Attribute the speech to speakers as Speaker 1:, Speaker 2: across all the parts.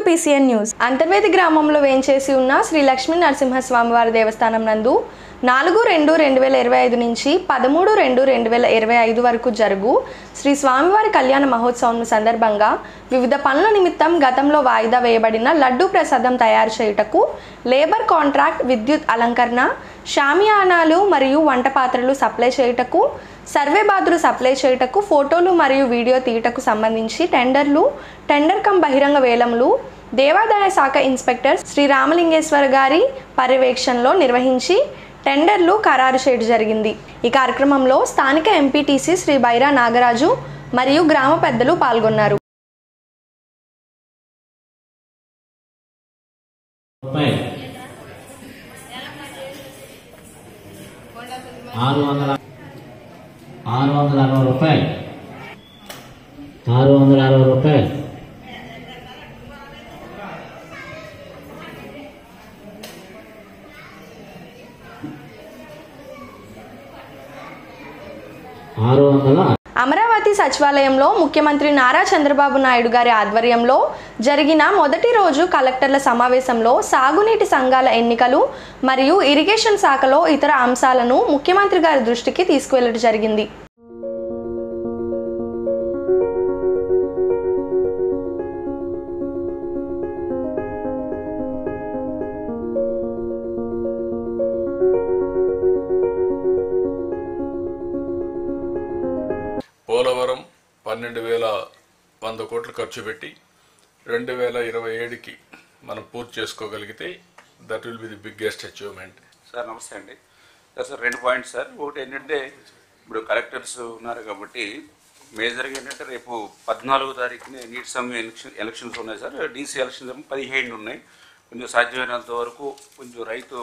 Speaker 1: PCN news. Antarvedi గ్రామంలో వేంచేసి ఉన్న శ్రీ లక్ష్మీ నరసింహస్వామివారి దేవస్థానం నందు 4/2/2025 నుంచి 13/2/2025 వరకు జరుగు శ్రీ స్వామివారి కళ్యాణ మహోత్సవం సందర్భంగా వివిధ పనుల నిమిత్తం గతంలో వాయిదా వేయబడిన లడ్డూ ప్రసాదం తయారు చేయుటకు లేబర్ కాంట్రాక్ట్, విద్యుత్ అలంకరణ, షామియానాలు మరియు వంట పాత్రలు సప్లై చేయుటకు, సర్వే బాతులు సప్లై చేయుటకు, ఫోటోలు మరియు వీడియో తీయుటకు సంబంధించి టెండర్ కమ్ బహిరంగ వేలములు దేవాదాయ శాఖ ఇన్స్పెక్టర్ శ్రీ రామలింగేశ్వర గారి పర్యవేక్షణలో నిర్వహించి టెండర్లు ఖరారు చేయడం జరిగింది. ఈ కార్యక్రమంలో స్థానిక ఎంపీటీసీ శ్రీ బైరా నాగరాజు మరియు గ్రామ పెద్దలు పాల్గొన్నారు. అమరావతి సచివాలయంలో ముఖ్యమంత్రి నారా చంద్రబాబు నాయుడు గారి ఆధ్వర్యంలో జరిగిన మొదటి రోజు కలెక్టర్ల సమావేశంలో సాగునీటి సంఘాల ఎన్నికలు మరియు ఇరిగేషన్ శాఖలో ఇతర అంశాలను ముఖ్యమంత్రి గారి దృష్టికి తీసుకువెళ్ళడం జరిగింది.
Speaker 2: పోలవరం 12,100 కోట్లు ఖర్చు పెట్టి 2027కి మనం పూర్తి చేసుకోగలిగితే that will be the biggest achievement.
Speaker 3: Sir నమస్తే అండి. Sir 2 points sir. ఒకటి ఏంటంటే ఇప్పుడు కలెక్టర్స్ ఉన్నారు కాబట్టి మేజర్గా ఏంటంటే రేపు 14వ తారీఖున నీటి సంఘం ఎలక్షన్స్ ఉన్నాయి సార్. DC ఎలక్షన్స్ 17 ఉన్నాయి. కొంచెం సాధ్యమైనంత వరకు కొంచెం రైతు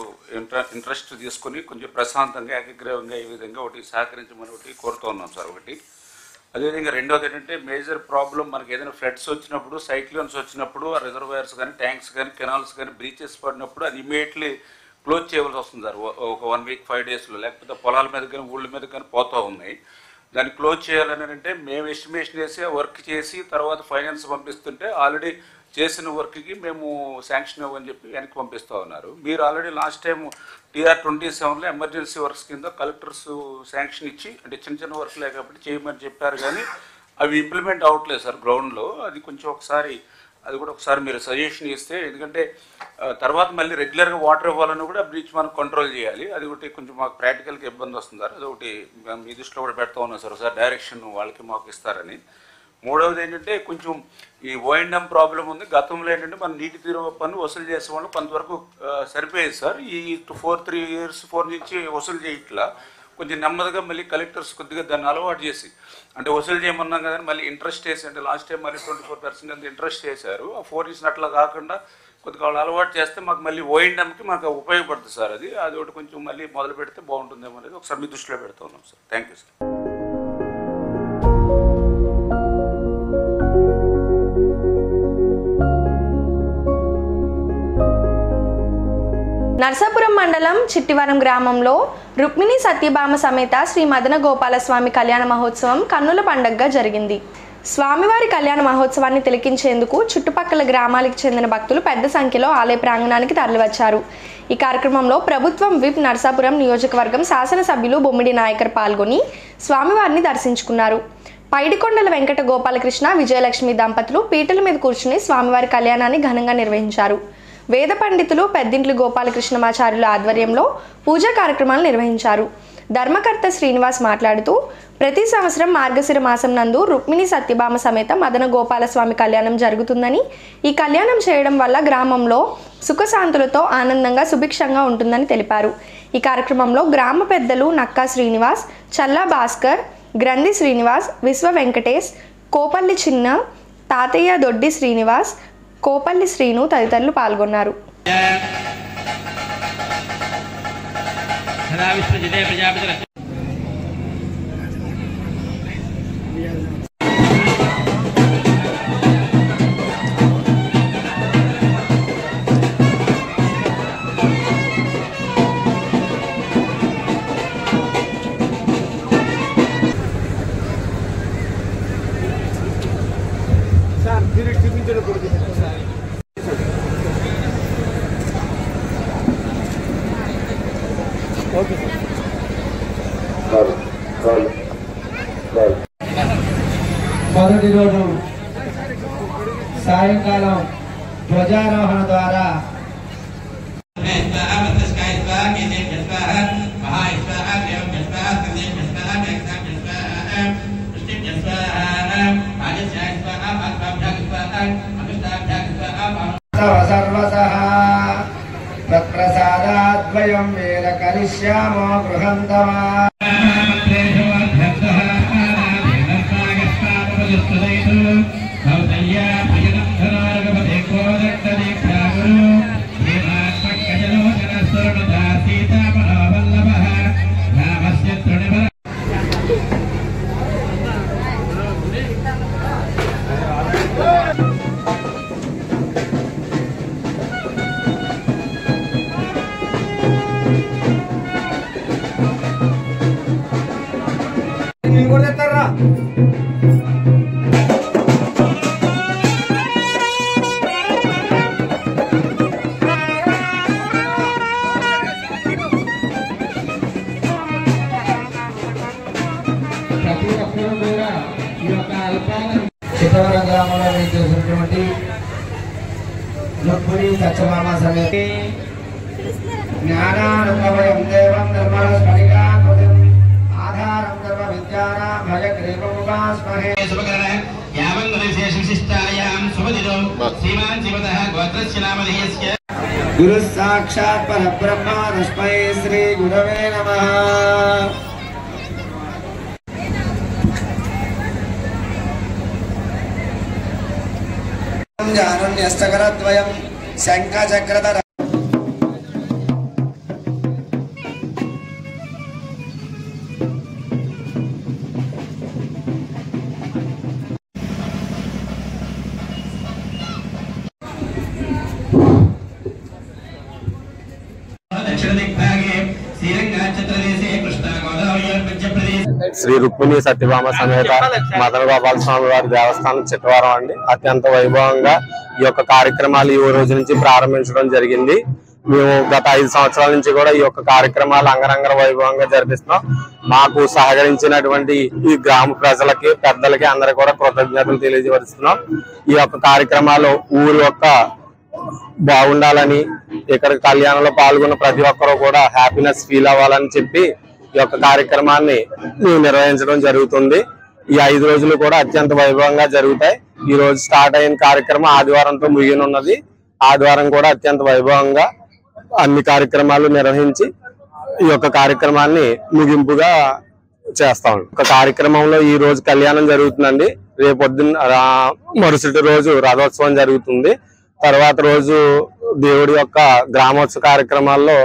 Speaker 3: ఇంట్రెస్ట్ తీసుకొని కొంచెం ప్రశాంతంగా ఏకగ్రీవంగా ఈ విధంగా ఒకటి సహకరించమని ఒకటి కోరుతూ ఉన్నాం సార్. ఒకటి అదేవిధంగా రెండోది ఏంటంటే మేజర్ ప్రాబ్లం మనకి ఏదైనా ఫ్లడ్స్ వచ్చినప్పుడు, సైక్లోన్స్ వచ్చినప్పుడు ఆ రిజర్వాయర్స్ కానీ, ట్యాంక్స్ కానీ, కెనాల్స్ కానీ బ్రీచెస్ పడినప్పుడు అది ఇమీడియట్లీ క్లోజ్ చేయవలసి వస్తుంది సార్. ఒక 1 వీక్ 5 డేస్లో, లేకపోతే పొలాల మీద కానీ ఊళ్ళ మీద కానీ పోతూ ఉన్నాయి. దాన్ని క్లోజ్ చేయాలని అంటే మేము ఎస్టిమేషన్ వేసి వర్క్ చేసి తర్వాత ఫైనాన్స్ పంపిస్తుంటే ఆల్రెడీ చేసిన వర్క్కి మేము శాంక్షన్ ఇవ్వని చెప్పి వెనక్కి పంపిస్తూ ఉన్నారు. మీరు ఆల్రెడీ లాస్ట్ టైం TR-27లో ఎమర్జెన్సీ వర్క్స్ కింద కలెక్టర్స్ శాంక్షన్ ఇచ్చి అంటే చిన్న చిన్న వర్క్లే కాబట్టి చేయమని చెప్పారు, కానీ అవి ఇంప్లిమెంట్ అవ్వట్లేదు సార్ గ్రౌండ్లో. అది కొంచెం అది కూడా ఒకసారి మీరు సజెషన్ ఇస్తే, ఎందుకంటే తర్వాత మళ్ళీ రెగ్యులర్గా వాటర్ ఇవ్వాలని కూడా బ్రీచ్ మనం కంట్రోల్ చేయాలి. అది ఒకటి కొంచెం మాకు ప్రాక్టికల్గా ఇబ్బంది వస్తుంది సార్. అది ఒకటి మీ దృష్టిలో కూడా పెడతా ఉన్నాం సార్. ఒకసారి డైరెక్షన్ వాళ్ళకి మాకు ఇస్తారని. మూడవది ఏంటంటే కొంచెం ఈ O&M ప్రాబ్లం ఉంది. గతంలో ఏంటంటే మన నీటి తీరు పన్ను వసూలు చేసే వాళ్ళు కొంతవరకు సరిపోయేది సార్. ఈ 3 years నుంచి వసూలు చేయట్లా. కొంచెం నెమ్మదిగా మళ్ళీ కలెక్టర్స్ కొద్దిగా దాన్ని అలవాటు చేసి అంటే వసూలు చేయమన్నాం కదా మళ్ళీ ఇంట్రెస్ట్ వేసి, అంటే లాస్ట్ టైం మళ్ళీ 24% అంత ఇంట్రెస్ట్ వేశారు. ఆ 4 years అట్లా కాకుండా కొద్దిగా వాళ్ళు అలవాటు చేస్తే మాకు మళ్ళీ O&Mకి మాకు ఉపయోగపడుతుంది సార్. అది ఒకటి కొంచెం మళ్ళీ మొదలు పెడితే బాగుంటుందేమో అనేది ఒకసారి మీ దృష్టిలో పెడతా ఉన్నాం sir. Thank you sir.
Speaker 1: Narsapuram మండలం చిట్టివరం గ్రామంలో రుక్మిణి సత్యభామ సమేత శ్రీ మదన గోపాలస్వామి కళ్యాణ మహోత్సవం కన్నుల పండుగగా జరిగింది. స్వామివారి కళ్యాణ మహోత్సవాన్ని తిలకించేందుకు చుట్టుపక్కల గ్రామాలకు చెందిన భక్తులు పెద్ద సంఖ్యలో ఆలయ ప్రాంగణానికి తరలివచ్చారు. ఈ కార్యక్రమంలో ప్రభుత్వం విప్ నర్సాపురం నియోజకవర్గం శాసనసభ్యులు బొమ్మిడి నాయకర్ పాల్గొని స్వామివారిని దర్శించుకున్నారు. పైడికొండల వెంకట గోపాలకృష్ణ, విజయలక్ష్మి దంపతులు పీటల మీద కూర్చుని స్వామివారి కళ్యాణాన్ని ఘనంగా నిర్వహించారు. వేద పండితులు పెద్దింట్లి గోపాలకృష్ణమాచార్యుల ఆధ్వర్యంలో పూజా కార్యక్రమాలు నిర్వహించారు. ధర్మకర్త శ్రీనివాస్ మాట్లాడుతూ ప్రతి సంవత్సరం మార్గశిర మాసం నందు రుక్మిణి సత్యభామ సమేత మదన గోపాలస్వామి కళ్యాణం జరుగుతుందని, ఈ కళ్యాణం చేయడం వల్ల గ్రామంలో సుఖశాంతులతో ఆనందంగా సుభిక్షంగా ఉంటుందని తెలిపారు. ఈ కార్యక్రమంలో గ్రామ పెద్దలు నక్కా శ్రీనివాస్, చల్లా భాస్కర్, గ్రంథి శ్రీనివాస్, విశ్వ వెంకటేష్, కోపల్లి చిన్న, తాతయ్య దొడ్డి శ్రీనివాస్, కోపల్లి శ్రీను తదితరులు పాల్గొన్నారు.
Speaker 4: సాయంకాలం ధ్వజారోహణ ద్వారా తత్ప్రసాదాద్వయం వేద కలిష్యామో గృహంతమా చిత్తవరం గ్రామంలో చేసినటువంటి రుక్మిణి సత్యభామ సమేత జ్ఞానానుభవం దేవం నిర్మల స్ఫటికాకృతిం ఆధారం సర్వ విద్యానాం భయగ్రీవముపాస్మహే గురు సాక్షాత్ పరబ్రహ్మ తస్మై శ్రీ గురవే నమః. జానున్యస్తకరద్వయం శంఖచక్రధర
Speaker 5: శ్రీ రుక్మిణి సత్యభామ సమేత మదన గోపాల స్వామి వారి దేవస్థానం చిట్టవరం అండి. అత్యంత వైభవంగా ఈ యొక్క కార్యక్రమాలు ఈ రోజు నుంచి ప్రారంభించడం జరిగింది. మేము గత 5 సంవత్సరాల నుంచి కూడా ఈ యొక్క కార్యక్రమాలు అంగరంగ వైభవంగా జరిపిస్తున్నాం. మాకు సహకరించినటువంటి ఈ గ్రామ ప్రజలకి, పెద్దలకి అందరికీ కూడా కృతజ్ఞతలు తెలియజేస్తున్నాం. ఈ యొక్క కార్యక్రమాలు ఊరి యొక్క బాగుండాలని, ఇక్కడ కళ్యాణంలో పాల్గొన్న ప్రతి ఒక్కరూ కూడా హ్యాపీనెస్ ఫీల్ అవ్వాలని చెప్పి ఈ యొక్క కార్యక్రమాన్ని మేము నిర్వహించడం జరుగుతుంది. ఈ 5 రోజులు కూడా అత్యంత వైభవంగా జరుగుతాయి. ఈ రోజు స్టార్ట్ అయిన కార్యక్రమం ఆదివారంతో ముగియనున్నది. ఆదివారం కూడా అత్యంత వైభవంగా అన్ని కార్యక్రమాలు నిర్వహించి ఈ యొక్క కార్యక్రమాన్ని ముగింపుగా చేస్తాం. ఒక కార్యక్రమంలో ఈ రోజు కళ్యాణం జరుగుతుందండి. రేపొద్దున మరుసటి రోజు రథోత్సవం జరుగుతుంది. తర్వాత రోజు దేవుడి యొక్క గ్రామోత్సవ కార్యక్రమాల్లో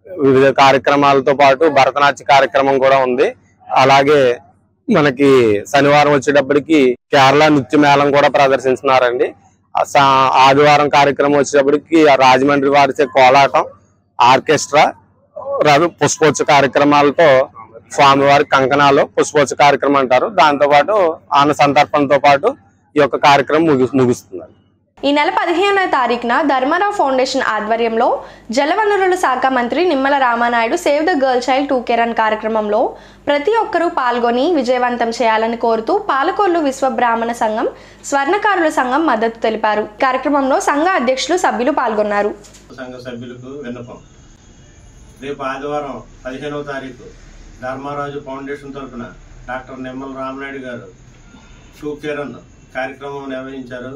Speaker 5: వివిధ కార్యక్రమాలతో పాటు భరతనాట్య కార్యక్రమం కూడా ఉంది. అలాగే మనకి శనివారం వచ్చేటప్పటికి కేరళ నృత్య మేళం కూడా ప్రదర్శిస్తున్నారండి. ఆదివారం కార్యక్రమం వచ్చేటప్పటికి రాజమండ్రి వారిచే కోలాటం, ఆర్కెస్ట్రా, పుష్పోత్సవ కార్యక్రమాలతో స్వామివారి కంకణాలు పుష్పోత్సవ కార్యక్రమం అంటారు. దాంతో పాటు అన్న సంతర్పణతో పాటు ఈ యొక్క కార్యక్రమం ముగుస్తుంది.
Speaker 1: ఈ నెల 15వ తారీఖున ధర్మారావు ఫౌండేషన్ ఆధ్వర్యంలో జలవనరుల శాఖ మంత్రి Nimmala Ramanaidu save the girl child 2K run కార్యక్రమంలో ప్రతి ఒక్కరూ పాల్గొని విజయవంతం చేయాలని కోరుతూ పాలకొల్లు విశ్వ బ్రాహ్మణ సంఘం, స్వర్ణకారుల సంఘం మద్దతు తెలిపారు. కార్యక్రమంలో సంఘ అధ్యక్షులు, సభ్యులు పాల్గొన్నారు.
Speaker 6: సంఘ సభ్యులకు విన్నపం. రేపు ఆదివారం 15వ తారీఖు ధర్మారాజు ఫౌండేషన్ తరఫున డాక్టర్ నిమ్మల రామనాయుడు గారు 2K రన్ కార్యక్రమం నిర్వహించారు.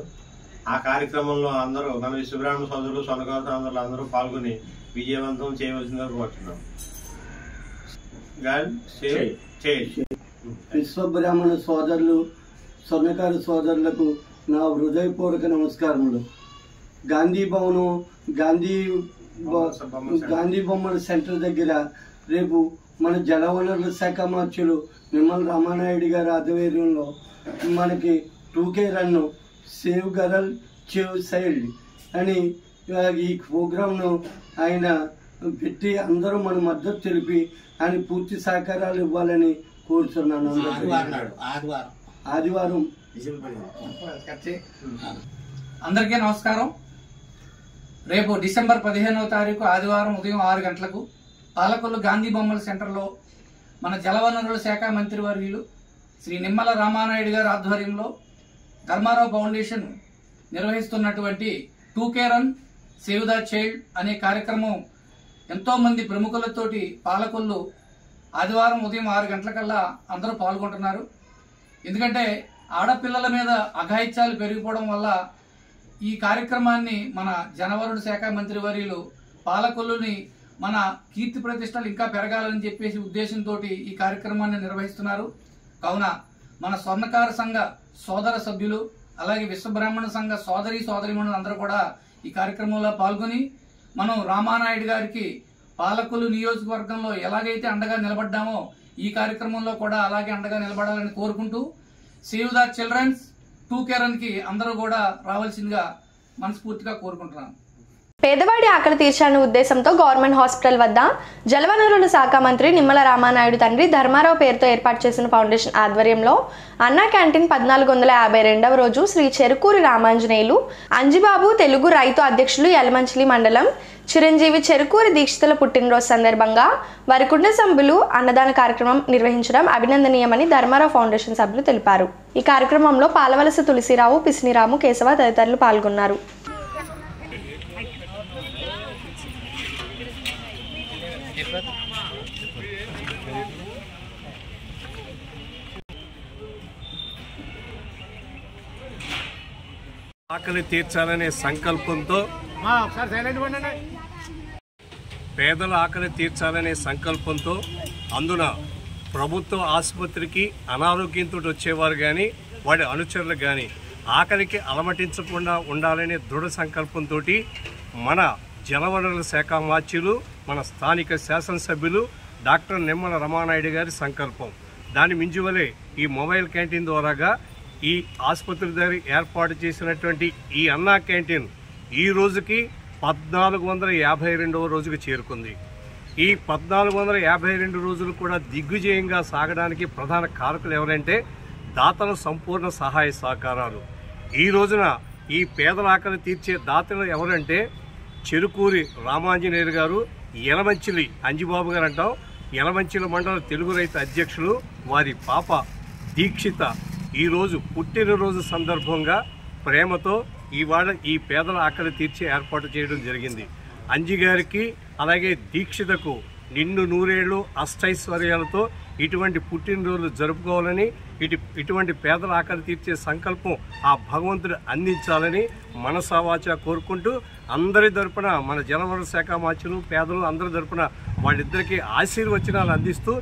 Speaker 6: ఆ కార్యక్రమంలో అందరూ మన విశ్వబ్రాహ్మణ సోదరులు, స్వర్ణకారుల సోదరులు అందరూ పాల్గొని విజయవంతం చేయవలసిందిగా కోరుతున్నాం.
Speaker 7: విశ్వబ్రాహ్మణ సోదరులు, స్వర్ణకారు సోదరులకు నా హృదయపూర్వక నమస్కారములు. గాంధీ భవనం, గాంధీ బొమ్మల సెంటర్ దగ్గర రేపు మన జలవనరుల శాఖ మంత్రులు నిమ్మల రామానాయుడు గారి ఆధ్వర్యంలో మనకి 2K run save girl child అని ఈ ప్రోగ్రాంను ఆయన పెట్టి అందరూ మన మద్దతు తెలిపి ఆయన పూర్తి సహకారాలు ఇవ్వాలని కోరుతున్నాను. ఆదివారం
Speaker 8: అందరికీ నమస్కారం. రేపు డిసెంబర్ 15వ తారీఖు ఆదివారం ఉదయం 6 గంటలకు పాలకొల్లు గాంధీ బొమ్మల సెంటర్లో మన జలవనరుల శాఖ మంత్రివర్యులు శ్రీ నిమ్మల రామానాయుడు గారి ఆధ్వర్యంలో ధర్మారావు ఫౌండేషన్ నిర్వహిస్తున్నటువంటి 2K run save the child అనే కార్యక్రమం ఎంతో మంది ప్రముఖులతోటి పాలకొల్లు ఆదివారం ఉదయం 6 గంటలకల్లా అందరూ పాల్గొంటున్నారు. ఎందుకంటే ఆడపిల్లల మీద అఘాయిత్యాలు పెరిగిపోవడం వల్ల ఈ కార్యక్రమాన్ని మన జలవనరుల శాఖ మంత్రి వర్యులు పాలకొల్లుని మన కీర్తి ప్రతిష్టలు ఇంకా పెరగాలని చెప్పేసి ఉద్దేశంతో ఈ కార్యక్రమాన్ని నిర్వహిస్తున్నారు. కావున మన స్వర్ణకార సంఘ సోదర సభ్యులు అలాగే విశ్వబ్రాహ్మణ సంఘ సోదరీమణులు అందరూ కూడా ఈ కార్యక్రమంలో పాల్గొని మనం రామానాయుడు గారికి పాలకొల్లు నియోజకవర్గంలో ఎలాగైతే అండగా నిలబడ్డామో ఈ కార్యక్రమంలో కూడా అలాగే అండగా నిలబడాలని కోరుకుంటూ save the children's 2K run కి అందరూ కూడా రావాల్సిందిగా మనస్ఫూర్తిగా కోరుకుంటున్నాను.
Speaker 1: పేదవాడి ఆకలి తీర్చాలనే ఉద్దేశంతో గవర్నమెంట్ హాస్పిటల్ వద్ద జలవనరుల శాఖ మంత్రి నిమ్మల రామానాయుడు తండ్రి ధర్మారావు పేరుతో ఏర్పాటు చేసిన ఫౌండేషన్ ఆధ్వర్యంలో అన్నా క్యాంటీన్ 1452వ రోజు శ్రీ చెరుకూరి రామాంజనేయులు అంజిబాబు తెలుగు రైతు అధ్యక్షులు యలమంచిలి మండలం చిరంజీవి చెరుకూరి దీక్షితుల పుట్టినరోజు సందర్భంగా వారి కుటుంబ సభ్యులు అన్నదాన కార్యక్రమం నిర్వహించడం అభినందనీయమని ధర్మారావు ఫౌండేషన్ సభ్యులు తెలిపారు. ఈ కార్యక్రమంలో పాలవలస తులసిరావు, పిసినిరాము, కేశవ తదితరులు పాల్గొన్నారు.
Speaker 9: ఆకలి తీర్చాలనే సంకల్పంతో పేదల ఆకలి తీర్చాలనే సంకల్పంతో అందున ప్రభుత్వ ఆసుపత్రికి అనారోగ్యంతో వచ్చేవారు కానీ వాడి అనుచరులు కానీ ఆకలికి అలమటించకుండా ఉండాలనే దృఢ సంకల్పంతో మన జలవనరుల శాఖ మార్చులు మన స్థానిక శాసనసభ్యులు డాక్టర్ నిమ్మల రామానాయుడు గారి సంకల్పం. దాని మించువలే ఈ మొబైల్ క్యాంటీన్ ద్వారాగా ఈ ఆసుపత్రి దగ్గర ఏర్పాటు చేసినటువంటి ఈ అన్నా క్యాంటీన్ ఈ రోజుకి 1452వ రోజుకు చేరుకుంది. ఈ 1452 రోజులు కూడా దిగ్విజయంగా సాగడానికి ప్రధాన కారకులు ఎవరంటే దాతల సంపూర్ణ సహాయ సహకారాలు. ఈ రోజున ఈ పేదల ఆకలి తీర్చే దాతలు ఎవరంటే చెరుకూరి రామాంజనేయులు గారు, యలమంచిలి అంజిబాబు గారు అంటాం, యలమంచిలి మండల తెలుగు రైతు అధ్యక్షులు, వారి పాప దీక్షిత ఈరోజు పుట్టినరోజు సందర్భంగా ప్రేమతో ఇవాళ ఈ పేదల ఆకలి తీర్చే ఏర్పాటు చేయడం జరిగింది. అంజి గారికి అలాగే దీక్షితకు నిండు నూరేళ్లు అష్టైశ్వర్యాలతో ఇటువంటి పుట్టినరోజులు జరుపుకోవాలని, ఇటువంటి పేదల ఆకలి తీర్చే సంకల్పం ఆ భగవంతుడు అందించాలని మనసావాచ కోరుకుంటూ అందరి తరపున మన జలవనరుల శాఖ మార్చులు పేదలు అందరి తరపున వాళ్ళిద్దరికీ ఆశీర్వచనాలు అందిస్తూ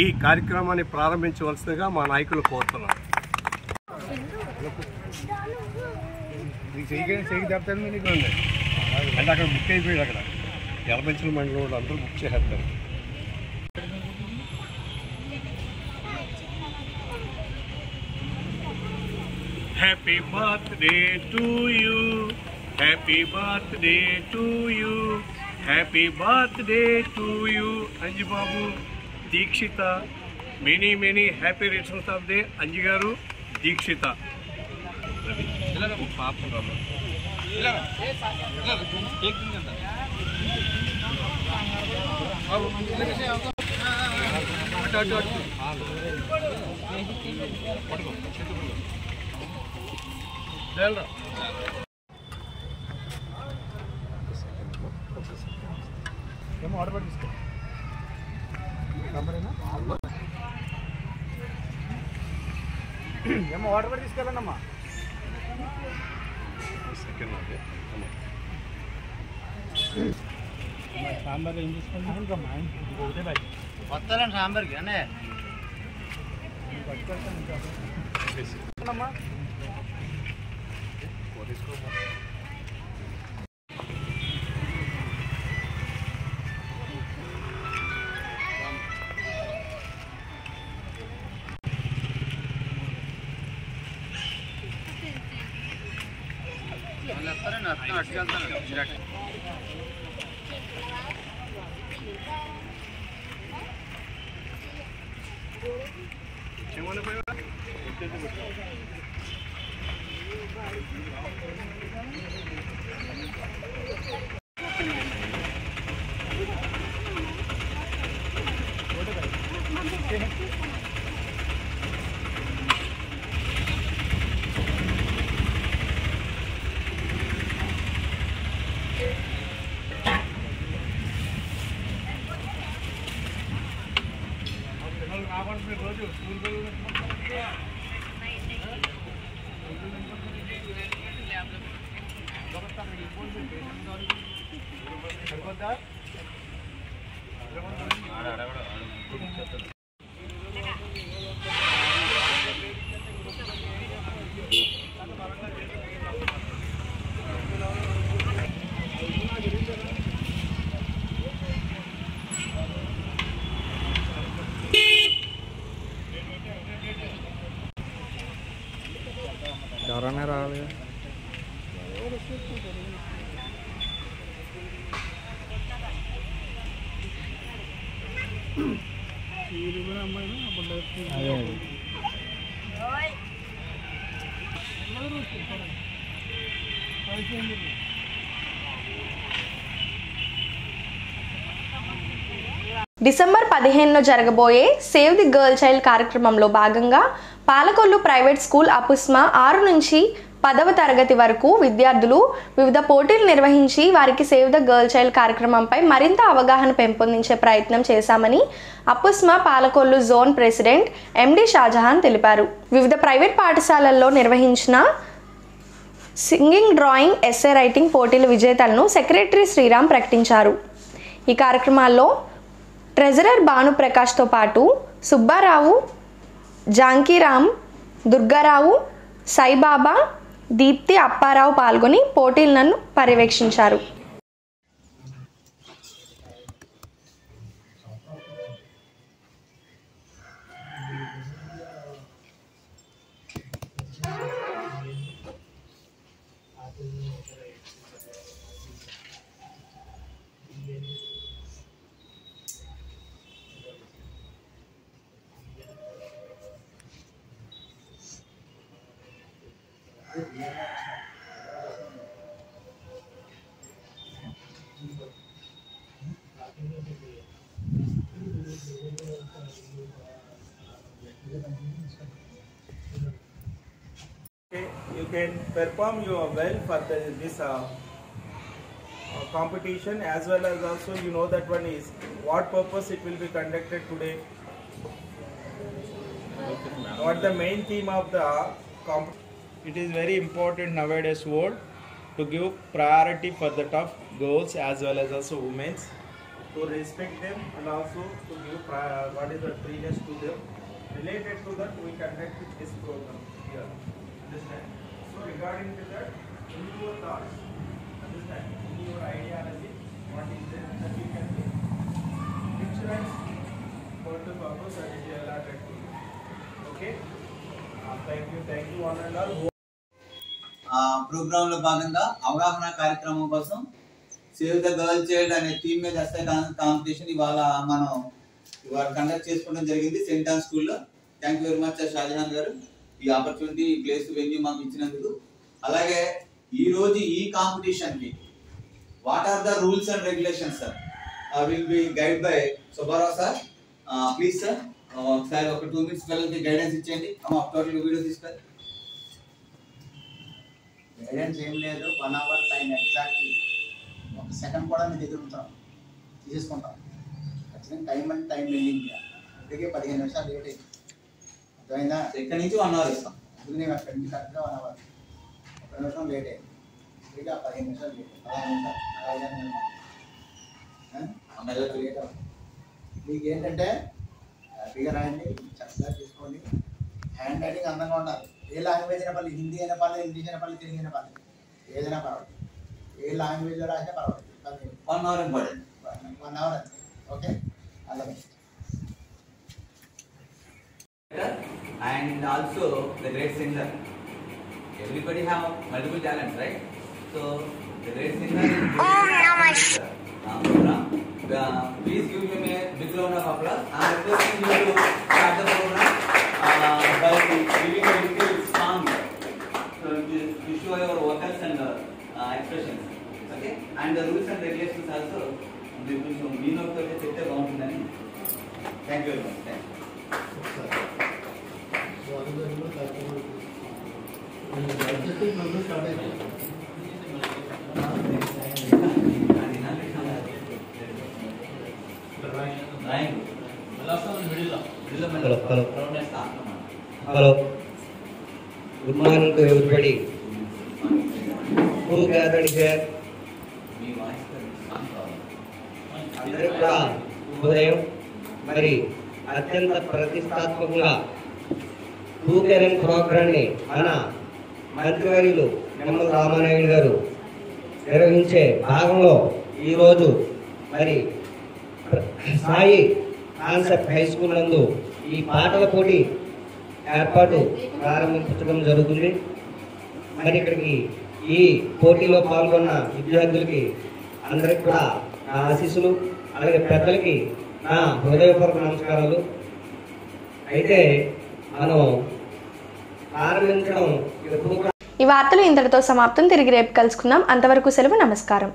Speaker 9: ఈ కార్యక్రమాన్ని ప్రారంభించవలసిందిగా మా నాయకులు కోరుతున్నాం. అంటే అక్కడ బుక్ అయిపోయాడు, అక్కడ యలమంచిలి మండలం అందరూ బుక్ చేసేస్తారు. Happy birthday to you, happy birthday to you, happy birthday to you Anjibabu, Dikshita, many many happy returns of day Anji గారు, దీక్షిత. పాప ఏమో ఆర్డర్ పెట్టి తీసుకో. ఏమో ఆర్డర్ పెట్టి తీసుకెళ్ళండి అమ్మా. సాంబార్ ఏం తీసుకోండి వస్తారండి సాంబార్కి అనే అమ్మా.
Speaker 10: ఎవరన్నా రావాలి.
Speaker 1: డిసెంబర్ 15న జరగబోయే సేవ్ ది గర్ల్ చైల్డ్ కార్యక్రమంలో భాగంగా పాలకొల్లు ప్రైవేట్ స్కూల్ అపుస్మా 6 నుంచి 10వ తరగతి వరకు విద్యార్థులు వివిధ పోటీలు నిర్వహించి వారికి సేవ్ ద గర్ల్ చైల్డ్ కార్యక్రమంపై మరింత అవగాహన పెంపొందించే ప్రయత్నం చేశామని APUSMA Palakollu zone president MD Shahjahan తెలిపారు. వివిధ ప్రైవేట్ పాఠశాలల్లో నిర్వహించిన సింగింగ్, డ్రాయింగ్, ఎస్సే రైటింగ్ పోటీల విజేతలను సెక్రటరీ శ్రీరామ్ ప్రకటించారు. ఈ కార్యక్రమాల్లో ట్రెజరర్ భానుప్రకాష్తో పాటు సుబ్బారావు, జాంకీరామ్, దుర్గారావు, సాయిబాబా, దీప్తి, అప్పారావు పాల్గొని పోటీలను పర్యవేక్షించారు.
Speaker 11: You can perform your well for this competition, as well as also you know that one is what purpose it will be conducted today. What the main theme of the competition? It is very important nowadays world to give priority for the tough girls as well as also women, to respect them and also to give what is the freeness to them. Related to that, we conducted this program here. Understand? So regarding to that, in your thoughts, understand, in your ideology, what is there that we can do? Insurance for the purpose that is allotted to you. Okay? Thank you one and all.
Speaker 12: ప్రోగ్రాంలో భాగంగా అవగాహన కార్యక్రమం కోసం save the girl child అనే theme మీద essay competition ఇవాళ conduct చేసుకోవడం జరిగింది సెయింట్ ఆన్ స్కూల్లో. Thank you very much Shahjahan garu ఈ ఆపర్చునిటీ, ప్లేస్, వెన్యూ మాకు ఇచ్చినందుకు. అలాగే ఈరోజు ఈ కాంపిటీషన్కి what are the rules and regulations sir will be guide by Subbarao sir. Please sir ఒకసారి ఒక 2 minutes పిల్లలకి గైడెన్స్ ఇచ్చేయండి. టోటల్ వీడియో తీసుకొని.
Speaker 13: గైడెన్స్ ఏం లేదు, 1 hour టైం ఎగ్జాక్ట్లీ, 1 second కూడా మీ దగ్గర ఉంటాం, తీసేసుకుంటాం. ఖచ్చితంగా టైం అంటే టైం వెళ్ళింది. ఇప్పటికే 15 నిమిషాలు లేట్ అయింది. అర్థమైందా?
Speaker 12: ఇక్కడి నుంచి 1 hour ఇస్తాం.
Speaker 13: అందుకని అక్కడి నుంచి కరెక్ట్గా 1 hour, 1 నిమిషం లేట్ అయింది. ఇప్పటికే 15 నిమిషాలు లేట్, 16 నిమిషాలు, 65 నిమిషాలు లేట్ అవుతుంది. మీకు ఏంటంటే హ్యాపీగా రాయండి, చక్కగా తీసుకోండి. హ్యాండ్ రైటింగ్ అందంగా ఉండాలి. ఏ లాంగ్వేజ్ అయినా పర్లేదు, హిందీ అయినా పర్లేదు, ఇంగ్లీష్ అయినా పర్లేదు, తెలుగు అయినా పర్లేదు, ఏదైనా పర్వాలేదు. ఏ లాంగ్వేజ్లో రాసినా పర్వాలేదు.
Speaker 12: 1 hour ఇంపార్టెంట్.
Speaker 13: 1 hour అంతే. ఓకే, అలాగే.
Speaker 12: And also the great singer. Everybody have multiple talents, right? So the great singer is program. Please give him a big round of applause. I am requesting you to start the program by giving a little song to show your vocals and expressions. Okay? And the rules and regulations also. We know that it's a boundary. Thank you very much. Thank you.
Speaker 14: Hello. Good morning to everybody who gathered here
Speaker 12: me voice song కావాలి.
Speaker 10: అందరికీ కూడా ఉదయం మరి అత్యంత ప్రతిష్టాత్మకంగా టూకేరన్ ప్రోగ్రాన్ని మన మంత్రివర్యులు నిమ్మల రామానాయుడు గారు నిర్వహించే భాగంలో ఈరోజు మరి సాయి కాన్సెప్ట్ హై స్కూల్ నందు ఈ పాటల పోటీ ఏర్పాటు ప్రారంభించడం జరుగుతుంది. మరి ఇక్కడికి ఈ పోటీలో పాల్గొన్న విద్యార్థులకి అందరికి కూడా నా ఆశీస్సులు, అలాగే పెద్దలకి నా హృదయపూర్వక నమస్కారాలు. అయితే మనం ప్రారంభించడం
Speaker 1: ఈ వార్తలు ఇంతటితో సమాప్తం. తిరిగి రేపు కలుసుకుందాం. అంతవరకు సెలవు. నమస్కారం.